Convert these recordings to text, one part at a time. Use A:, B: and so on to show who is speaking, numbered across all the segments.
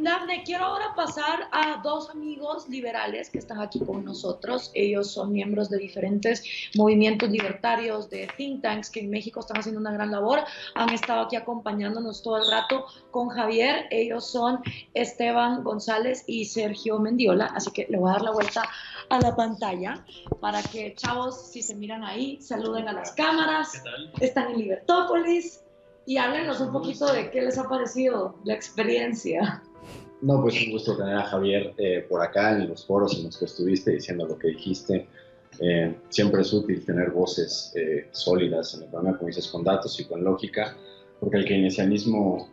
A: Dafne, quiero ahora pasar a dos amigos liberales que están aquí con nosotros. Ellos son miembros de diferentes movimientos libertarios, de think tanks que en México están haciendo una gran labor. Han estado aquí acompañándonos todo el rato con Javier. Ellos son Esteban González y Sergio Mendiola. Así que le voy a dar la vuelta a la pantalla para que, chavos, si se miran ahí, saluden a las cámaras.
B: ¿Qué tal?
A: Están en Libertópolis. Y háblenos un poquito de qué les ha parecido la experiencia.
C: No, pues un gusto tener a Javier por acá en los foros en los que estuviste diciendo lo que dijiste. Siempre es útil tener voces sólidas en el programa, como dices, con datos y con lógica, porque el keynesianismo,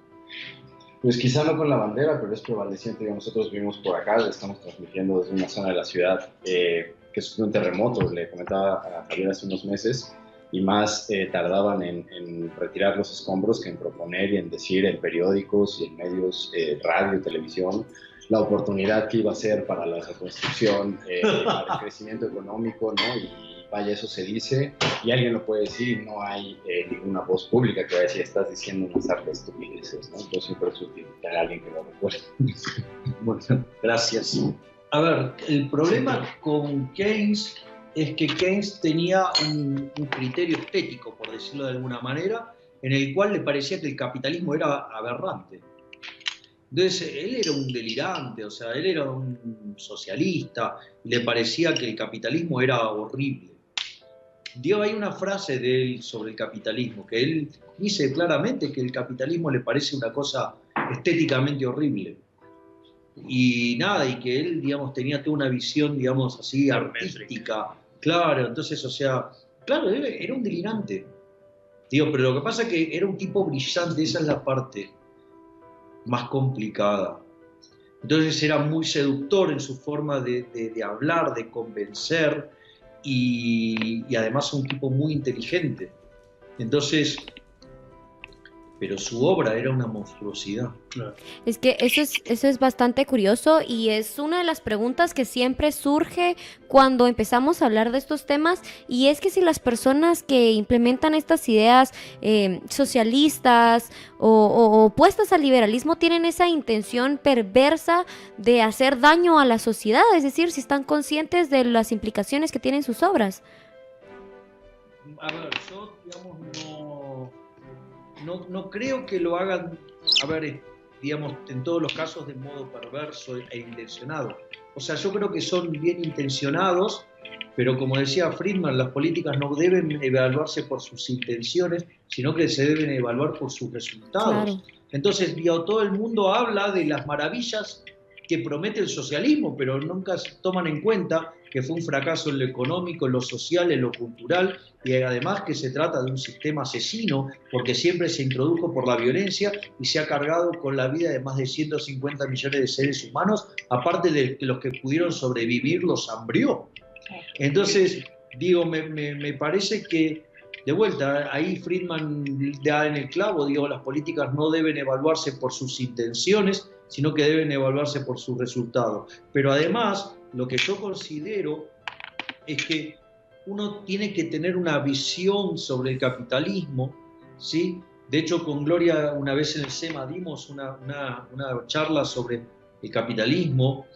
C: pues quizá no con la bandera, pero es prevaleciente. Nosotros vivimos por acá, le estamos transmitiendo desde una zona de la ciudad que sufrió un terremoto, le comentaba a Javier hace unos meses, y más tardaban en retirar los escombros que en proponer y en decir en periódicos y en medios, radio, televisión, la oportunidad que iba a ser para la reconstrucción, para el crecimiento económico, ¿no? Y vaya, eso se dice, y alguien lo puede decir, y no hay ninguna voz pública que vaya a decir, estás diciendo unas hartas estupideces, ¿no? Entonces siempre es útil tener a alguien que lo recuerde.
B: Bueno, gracias. A ver, el problema con Keynes es que Keynes tenía un criterio estético, por decirlo de alguna manera, en el cual le parecía que el capitalismo era aberrante. Entonces, él era un delirante, o sea, él era un socialista, y le parecía que el capitalismo era horrible. Hay una frase de él sobre el capitalismo, que él dice claramente que el capitalismo le parece una cosa estéticamente horrible. Y nada, y que él, digamos, tenía toda una visión, digamos, así, artística. Claro, entonces, o sea, claro, él era un delirante. Pero lo que pasa es que era un tipo brillante, esa es la parte más complicada. Entonces era muy seductor en su forma de hablar, de convencer, y además un tipo muy inteligente. Entonces, pero su obra era una monstruosidad.
D: Claro. Es que eso es bastante curioso y es una de las preguntas que siempre surge cuando empezamos a hablar de estos temas, y es que si las personas que implementan estas ideas socialistas o opuestas al liberalismo tienen esa intención perversa de hacer daño a la sociedad, es decir, si están conscientes de las implicaciones que tienen sus obras.
B: A ver, yo, digamos, no creo que lo hagan, a ver, digamos, en todos los casos de modo perverso e intencionado. O sea, yo creo que son bien intencionados, pero como decía Friedman, las políticas no deben evaluarse por sus intenciones, sino que se deben evaluar por sus resultados. Claro. Entonces, todo el mundo habla de las maravillas que promete el socialismo, pero nunca toman en cuenta que fue un fracaso en lo económico, en lo social, en lo cultural, y además que se trata de un sistema asesino, porque siempre se introdujo por la violencia y se ha cargado con la vida de más de 150 millones de seres humanos, aparte de los que pudieron sobrevivir, los hambrió. Entonces, me parece que, de vuelta, ahí Friedman da en el clavo, las políticas no deben evaluarse por sus intenciones, sino que deben evaluarse por sus resultados. Pero además, lo que yo considero es que uno tiene que tener una visión sobre el capitalismo, ¿sí? De hecho, con Gloria una vez en el SEMA dimos una charla sobre el capitalismo.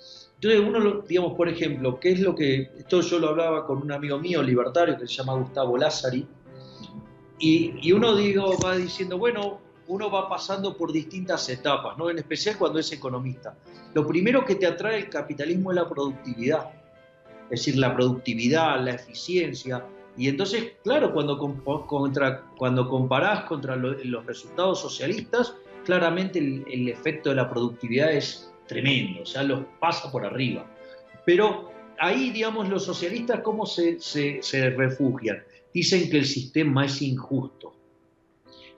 B: Entonces uno, por ejemplo, ¿qué es lo que...? Esto yo lo hablaba con un amigo mío libertario que se llama Gustavo Lázari, y uno va diciendo, bueno, uno va pasando por distintas etapas, ¿no? En especial cuando es economista. Lo primero que te atrae el capitalismo es la productividad, es decir, la productividad, la eficiencia. Y entonces, claro, cuando comparás contra los resultados socialistas, claramente el efecto de la productividad es tremendo, o sea, los pasa por arriba. Pero ahí, los socialistas, ¿cómo se refugian? Dicen que el sistema es injusto.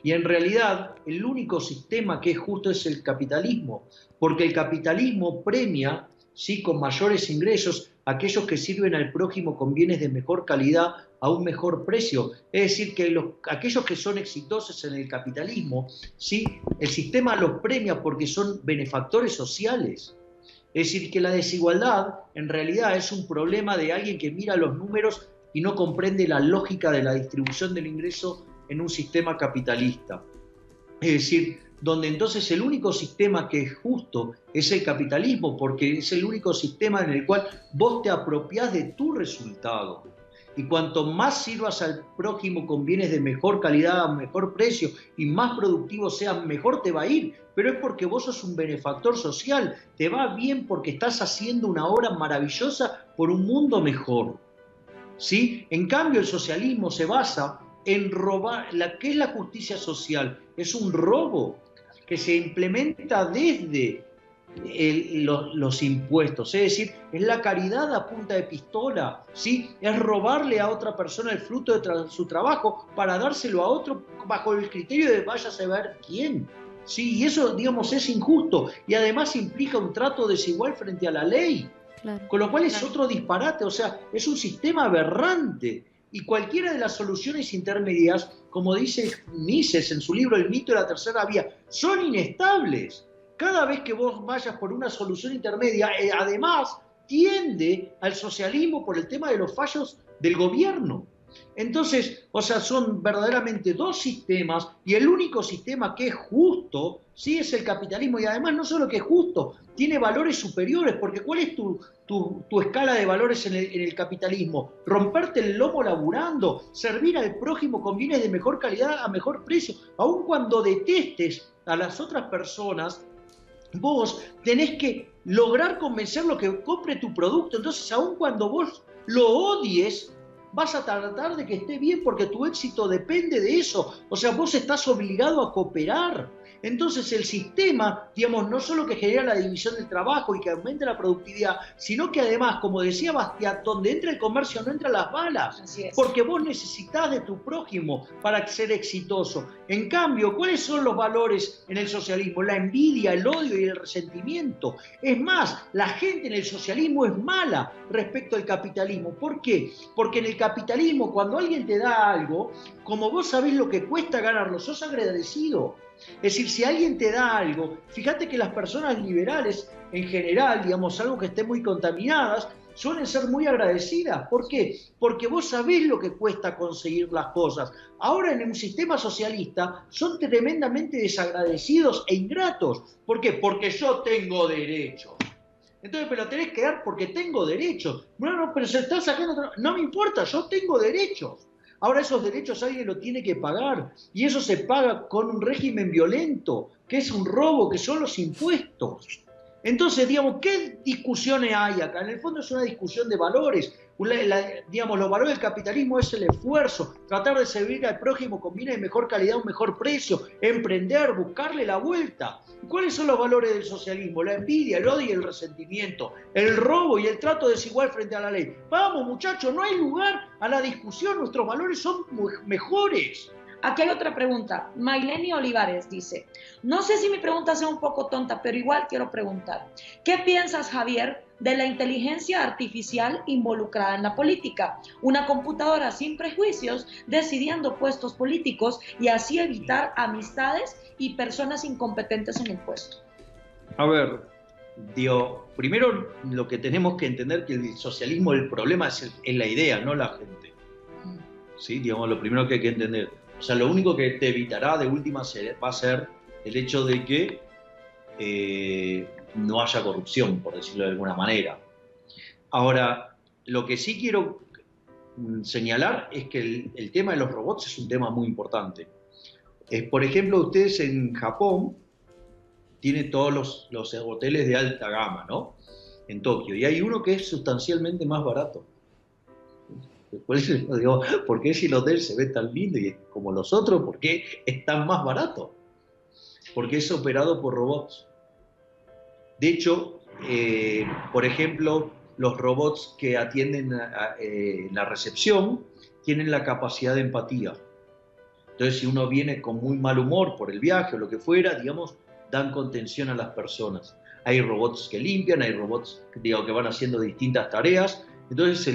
B: Y en realidad, el único sistema que es justo es el capitalismo, porque el capitalismo premia, ¿sí?, con mayores ingresos, aquellos que sirven al prójimo con bienes de mejor calidad a un mejor precio. Es decir, que aquellos que son exitosos en el capitalismo, ¿sí?, el sistema los premia porque son benefactores sociales. Es decir, que la desigualdad en realidad es un problema de alguien que mira los números y no comprende la lógica de la distribución del ingreso en un sistema capitalista. Es decir, donde entonces el único sistema que es justo es el capitalismo, porque es el único sistema en el cual vos te apropiás de tu resultado. Y cuanto más sirvas al prójimo con bienes de mejor calidad, a mejor precio y más productivo seas, mejor te va a ir. Pero es porque vos sos un benefactor social, te va bien porque estás haciendo una obra maravillosa por un mundo mejor. ¿Sí? En cambio, el socialismo se basa en robar. ¿Qué es la justicia social? Es un robo que se implementa desde los impuestos, es decir, es la caridad a punta de pistola, ¿sí? Es robarle a otra persona el fruto de su trabajo para dárselo a otro bajo el criterio de vaya a saber quién. Sí, y eso, digamos, es injusto y además implica un trato desigual frente a la ley. Claro. Con lo cual es otro disparate, o sea, es un sistema aberrante. Y cualquiera de las soluciones intermedias, como dice Mises en su libro El mito de la tercera vía, son inestables. Cada vez que vos vayas por una solución intermedia, además tiende al socialismo por el tema de los fallos del gobierno. Entonces, o sea, son verdaderamente dos sistemas y el único sistema que es justo, sí, es el capitalismo. Y además no solo que es justo, tiene valores superiores, porque ¿cuál es tu escala de valores en el capitalismo? Romperte el lomo laburando, servir al prójimo con bienes de mejor calidad a mejor precio. Aun cuando detestes a las otras personas, vos tenés que lograr convencerlo que compre tu producto. Entonces, aun cuando vos lo odies, vas a tratar de que esté bien porque tu éxito depende de eso. O sea, vos estás obligado a cooperar. Entonces el sistema, digamos, no solo que genera la división del trabajo y que aumente la productividad, sino que además, como decía Bastiat, donde entra el comercio no entran las balas. Así es. Porque vos necesitas de tu prójimo para ser exitoso. En cambio, ¿cuáles son los valores en el socialismo? La envidia, el odio y el resentimiento. Es más, la gente en el socialismo es mala respecto al capitalismo. ¿Por qué? Porque en el capitalismo, cuando alguien te da algo, como vos sabés lo que cuesta ganarlo, sos agradecido. Es decir, si alguien te da algo, fíjate que las personas liberales en general, digamos, algo que estén muy contaminadas, suelen ser muy agradecidas. ¿Por qué? Porque vos sabés lo que cuesta conseguir las cosas. Ahora en un sistema socialista son tremendamente desagradecidos e ingratos. ¿Por qué? Porque yo tengo derechos. Entonces, pero tenés que dar porque tengo derechos. Bueno, pero se está sacando... No me importa, yo tengo derechos. Ahora esos derechos alguien lo tiene que pagar y eso se paga con un régimen violento, que es un robo, que son los impuestos. Entonces, digamos, ¿qué discusiones hay acá? En el fondo es una discusión de valores. Digamos, los valores del capitalismo es el esfuerzo, tratar de servir al prójimo con bienes de mejor calidad, un mejor precio, emprender, buscarle la vuelta. ¿Cuáles son los valores del socialismo? La envidia, el odio y el resentimiento, el robo y el trato desigual frente a la ley. Vamos, muchachos, no hay lugar a la discusión, nuestros valores son mejores.
A: Aquí hay otra pregunta. Maileni Olivares dice, no sé si mi pregunta sea un poco tonta, pero igual quiero preguntar. ¿Qué piensas, Javier, de la inteligencia artificial involucrada en la política? Una computadora sin prejuicios decidiendo puestos políticos y así evitar amistades y personas incompetentes en el puesto.
B: A ver, primero lo que tenemos que entender que el socialismo, el problema es la idea, no la gente. ¿Sí? Digamos, lo primero que hay que entender. O sea, lo único que te evitará de última va a ser el hecho de que no haya corrupción, por decirlo de alguna manera. Ahora, lo que sí quiero señalar es que el tema de los robots es un tema muy importante. Por ejemplo, ustedes en Japón tienen todos los hoteles de alta gama, ¿no? En Tokio, y hay uno que es sustancialmente más barato. Por eso digo, ¿por qué si el hotel se ve tan lindo y como los otros, por qué es tan más barato? Porque es operado por robots. De hecho, por ejemplo, los robots que atienden la recepción tienen la capacidad de empatía. Entonces, si uno viene con muy mal humor por el viaje o lo que fuera, digamos, dan contención a las personas. Hay robots que limpian, hay robots que van haciendo distintas tareas. Entonces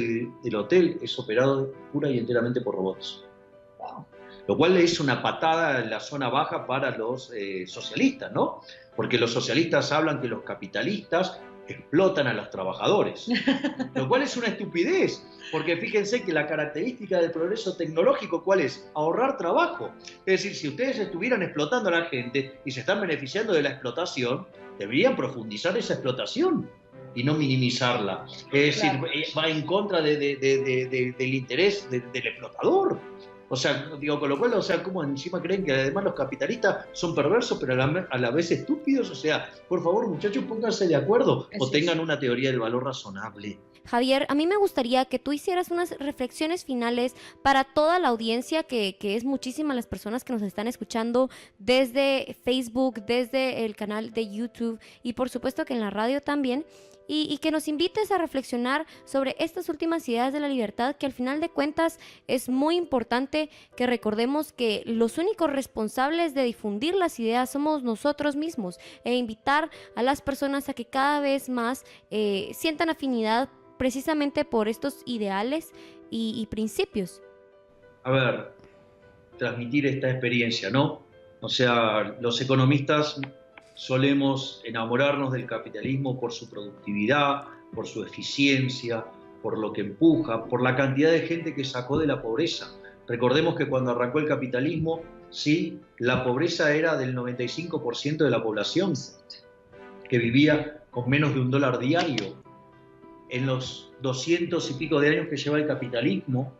B: el hotel es operado pura y enteramente por robots. Wow. Lo cual es una patada en la zona baja para los socialistas, ¿no? Porque los socialistas hablan que los capitalistas explotan a los trabajadores, lo cual es una estupidez, porque fíjense que la característica del progreso tecnológico, ¿cuál es? Ahorrar trabajo. Es decir, si ustedes estuvieran explotando a la gente y se están beneficiando de la explotación, deberían profundizar esa explotación y no minimizarla. Es decir, va en contra del interés del explotador. O sea, digo, con lo cual, o sea, como encima creen que además los capitalistas son perversos, pero a la vez estúpidos. O sea, por favor, muchachos, pónganse de acuerdo o tengan una teoría del valor razonable.
D: Javier, a mí me gustaría que tú hicieras unas reflexiones finales para toda la audiencia, que es muchísima las personas que nos están escuchando desde Facebook, desde el canal de YouTube y por supuesto que en la radio también. Y que nos invites a reflexionar sobre estas últimas ideas de la libertad, que al final de cuentas es muy importante que recordemos que los únicos responsables de difundir las ideas somos nosotros mismos, e invitar a las personas a que cada vez más sientan afinidad precisamente por estos ideales y principios.
B: A ver, transmitir esta experiencia, ¿no? O sea, los economistas solemos enamorarnos del capitalismo por su productividad, por su eficiencia, por lo que empuja, por la cantidad de gente que sacó de la pobreza. Recordemos que cuando arrancó el capitalismo, sí, la pobreza era del 95% de la población, que vivía con menos de $1 diario. En los 200 y pico de años que lleva el capitalismo,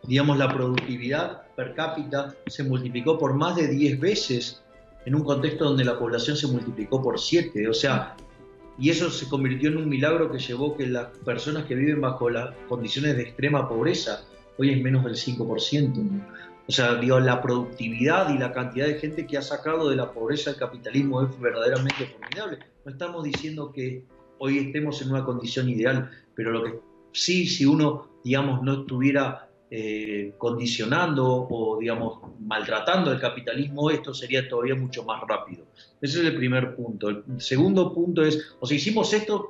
B: digamos, la productividad per cápita se multiplicó por más de 10 veces en un contexto donde la población se multiplicó por 7, o sea, y eso se convirtió en un milagro que llevó que las personas que viven bajo las condiciones de extrema pobreza hoy es menos del 5%. O sea, digo, la productividad y la cantidad de gente que ha sacado de la pobreza el capitalismo es verdaderamente formidable. No estamos diciendo que hoy estemos en una condición ideal, pero lo que sí, si uno, digamos, no estuviera condicionando o, digamos, maltratando el capitalismo, esto sería todavía mucho más rápido. Ese es el primer punto. El segundo punto es, o sea, hicimos esto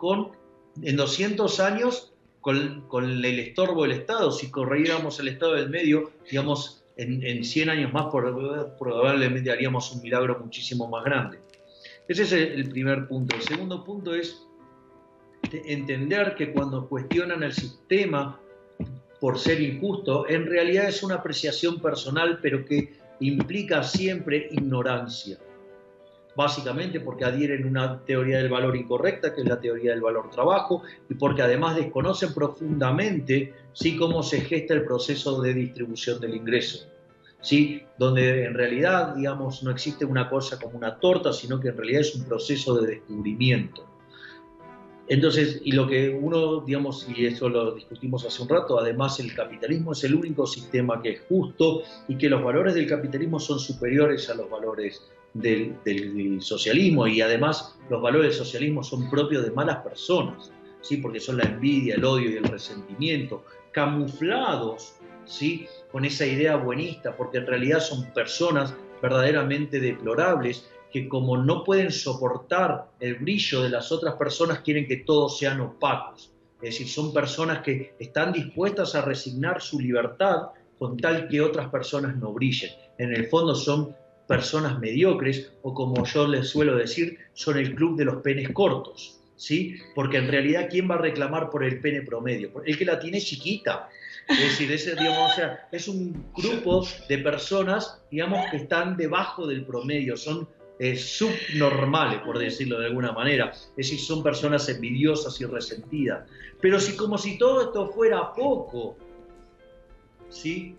B: en 200 años con el estorbo del Estado. Si corriéramos el Estado del medio, digamos, en 100 años más probablemente haríamos un milagro muchísimo más grande. Ese es el primer punto. El segundo punto es entender que cuando cuestionan el sistema por ser injusto, en realidad es una apreciación personal, pero que implica siempre ignorancia. Básicamente porque adhieren a una teoría del valor incorrecta, que es la teoría del valor trabajo, y porque además desconocen profundamente, ¿sí?, cómo se gesta el proceso de distribución del ingreso, ¿sí?, donde en realidad, digamos, no existe una cosa como una torta, sino que en realidad es un proceso de descubrimiento. Entonces, y lo que uno, digamos, y eso lo discutimos hace un rato, además el capitalismo es el único sistema que es justo y que los valores del capitalismo son superiores a los valores del socialismo, y además los valores del socialismo son propios de malas personas, ¿sí?, porque son la envidia, el odio y el resentimiento, camuflados, ¿sí?, con esa idea buenista, porque en realidad son personas verdaderamente deplorables, que como no pueden soportar el brillo de las otras personas, quieren que todos sean opacos. Es decir, son personas que están dispuestas a resignar su libertad con tal que otras personas no brillen. En el fondo son personas mediocres, o como yo les suelo decir, son el club de los penes cortos, ¿sí? Porque en realidad, ¿quién va a reclamar por el pene promedio? El que la tiene chiquita. Es decir, digamos, o sea, es un grupo de personas, digamos, que están debajo del promedio, son subnormales, por decirlo de alguna manera. Es decir, son personas envidiosas y resentidas. Pero como si todo esto fuera poco, ¿sí?,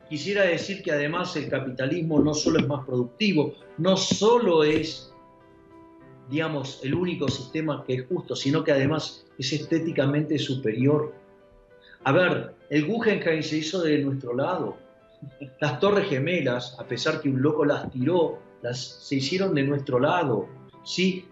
B: quisiera decir que además el capitalismo no solo es más productivo, no solo es, digamos, el único sistema que es justo, sino que además es estéticamente superior. A ver, el Guggenheim se hizo de nuestro lado. Las Torres Gemelas, a pesar que un loco las tiró, se hicieron de nuestro lado, ¿sí?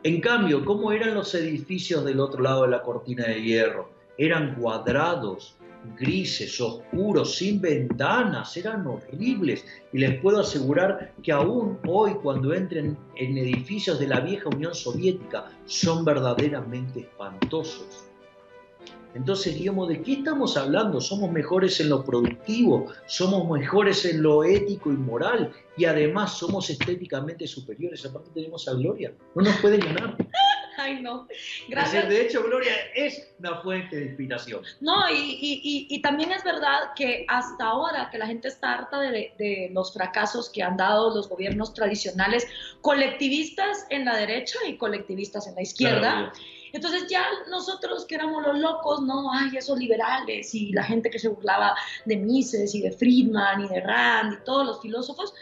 B: En cambio, ¿cómo eran los edificios del otro lado de la cortina de hierro? Eran cuadrados, grises, oscuros, sin ventanas, eran horribles. Y les puedo asegurar que aún hoy, cuando entren en edificios de la vieja Unión Soviética, son verdaderamente espantosos. Entonces, digamos, ¿de qué estamos hablando? Somos mejores en lo productivo, somos mejores en lo ético y moral, y además somos estéticamente superiores. Aparte tenemos a Gloria, no nos puede ganar.
A: Ay, no.
B: Es
A: Gracias.
B: decir, de hecho, Gloria es una fuente de inspiración.
A: No, y también es verdad que hasta ahora que la gente está harta de los fracasos que han dado los gobiernos tradicionales, colectivistas en la derecha y colectivistas en la izquierda.
B: Claro,
A: Entonces ya nosotros que éramos los locos, no, ay, esos liberales y la gente que se burlaba de Mises y de Friedman y de Rand y todos los filósofos,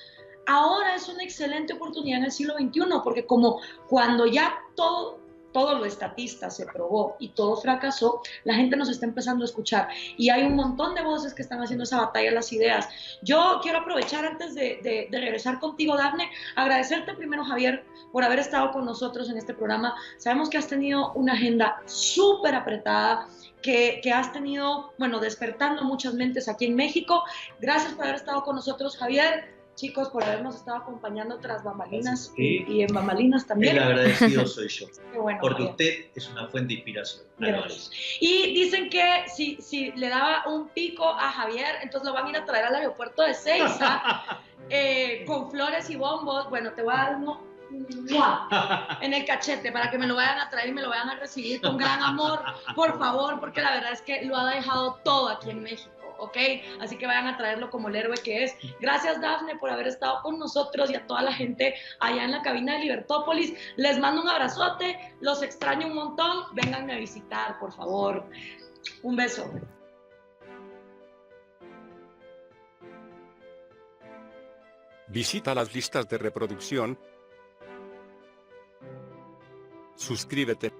A: ahora es una excelente oportunidad en el siglo XXI, porque como cuando ya todo lo estatista se probó y todo fracasó, la gente nos está empezando a escuchar y hay un montón de voces que están haciendo esa batalla de las ideas. Yo quiero aprovechar antes de regresar contigo, Dafne, agradecerte primero, Javier, por haber estado con nosotros en este programa. Sabemos que has tenido una agenda súper apretada, que has tenido, bueno, despertando muchas mentes aquí en México. Gracias por haber estado con nosotros, Javier. Chicos, por habernos estado acompañando tras bambalinas y en bambalinas también.
B: El agradecido soy yo.
A: Qué bueno,
B: porque
A: Javier.
B: usted es una fuente de inspiración.
A: Gracias. Y dicen que si le daba un pico a Javier, entonces lo van a ir a traer al aeropuerto de Ezeiza con flores y bombos. Bueno, te voy a dar uno en el cachete para que me lo vayan a traer y me lo vayan a recibir con gran amor, por favor, porque la verdad es que lo ha dejado todo aquí en México. ¿Ok? Así que vayan a traerlo como el héroe que es. Gracias, Dafne, por haber estado con nosotros y a toda la gente allá en la cabina de Libertópolis. Les mando un abrazote, los extraño un montón. Vénganme a visitar, por favor. Un beso.
E: Visita las listas de reproducción. Suscríbete.